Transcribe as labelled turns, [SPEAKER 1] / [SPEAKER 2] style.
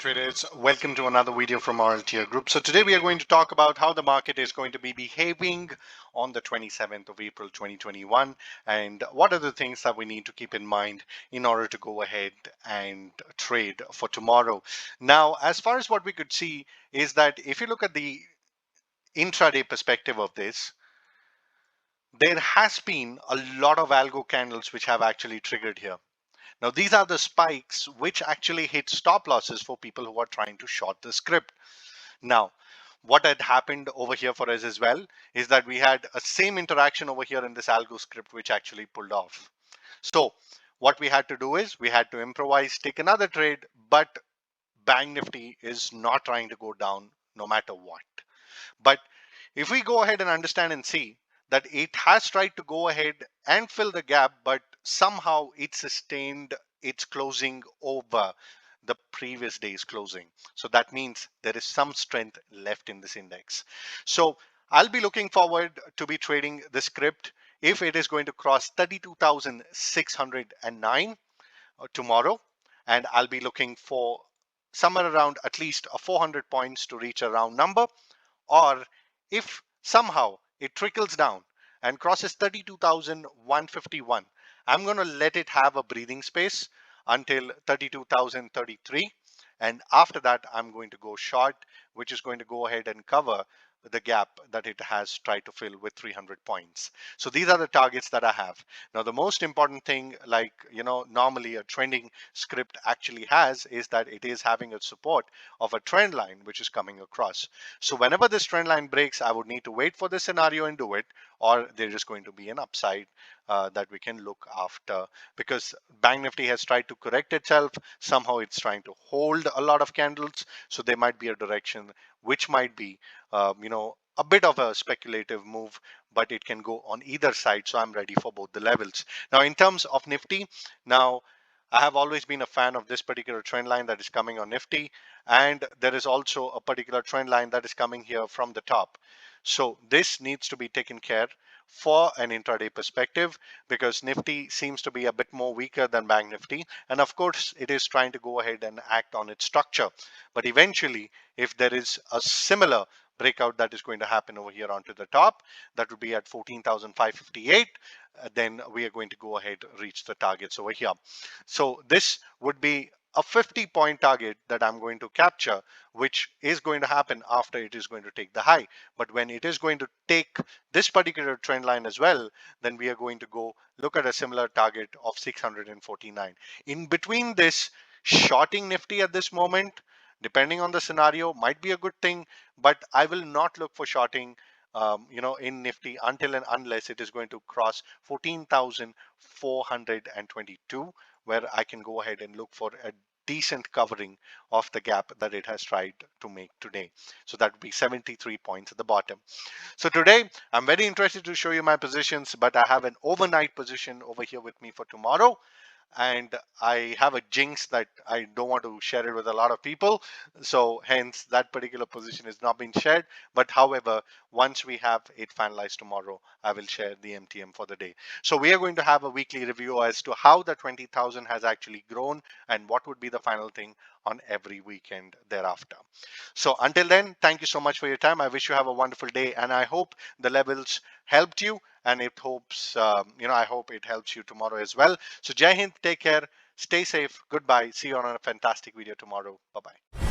[SPEAKER 1] Traders, welcome to another video from RLTR Group. So today we are going to talk about how the market is going to be behaving on the 27th of April 2021 and what are the things that we need to keep in mind in order to go ahead and trade for tomorrow. Now, as far as what we could see is that if you look at the intraday perspective of this, there has been a lot of algo candles which have actually triggered here. Now, these are the spikes which actually hit stop losses for people who are trying to short the script. Now, what had happened over here for us as well is that we had a same interaction over here in this algo script which actually pulled off. So what we had to do is we had to improvise, take another trade, but Banknifty is not trying to go down no matter what. But if we go ahead and understand and see that it has tried to go ahead and fill the gap, but somehow it sustained its closing over the previous day's closing. So that means there is some strength left in this index. So I'll be looking forward to be trading the script if it is going to cross 32,609 tomorrow, and I'll be looking for somewhere around at least a 400 points to reach a round number, or if somehow it trickles down and crosses 32,151, I'm going to let it have a breathing space until 32,033, and after that I'm going to go short, which is going to go ahead and cover the gap that it has tried to fill with 300 points. So these are the targets that I have. Now the most important thing, like normally a trending script actually has, is that it is having a support of a trend line which is coming across. So whenever this trend line breaks, I would need to wait for this scenario and do it, or there is going to be an upside that we can look after, because Bank Nifty has tried to correct itself. Somehow it's trying to hold a lot of candles. So there might be a direction which might be, a bit of a speculative move, but it can go on either side. So I'm ready for both the levels. Now, in terms of Nifty, now I have always been a fan of this particular trend line that is coming on Nifty. And there is also a particular trend line that is coming here from the top. So this needs to be taken care for an intraday perspective, because Nifty seems to be a bit more weaker than Bank Nifty. And of course, it is trying to go ahead and act on its structure. But eventually, if there is a similar breakout that is going to happen over here onto the top, that would be at 14,558, then we are going to go ahead and reach the targets over here. So this would be a 50-point target that I'm going to capture, which is going to happen after it is going to take the high. But when it is going to take this particular trend line as well, then we are going to go look at a similar target of 649. In between this, shorting Nifty at this moment, depending on the scenario, might be a good thing, but I will not look for shorting in Nifty until and unless it is going to cross 14,422, where I can go ahead and look for a decent covering of the gap that it has tried to make today. So that would be 73 points at the bottom. So today, I'm very interested to show you my positions, but I have an overnight position over here with me for tomorrow. And I have a jinx that I don't want to share it with a lot of people. So hence that particular position is not being shared. But however, once we have it finalized tomorrow, I will share the MTM for the day. So we are going to have a weekly review as to how the 20,000 has actually grown and what would be the final thing on every weekend thereafter. So until then, thank you so much for your time. I wish you have a wonderful day, and I hope the levels helped you, and it hopes I hope it helps you tomorrow as well. So Jai Hind, take care, stay safe, goodbye, see you on a fantastic video tomorrow. Bye bye.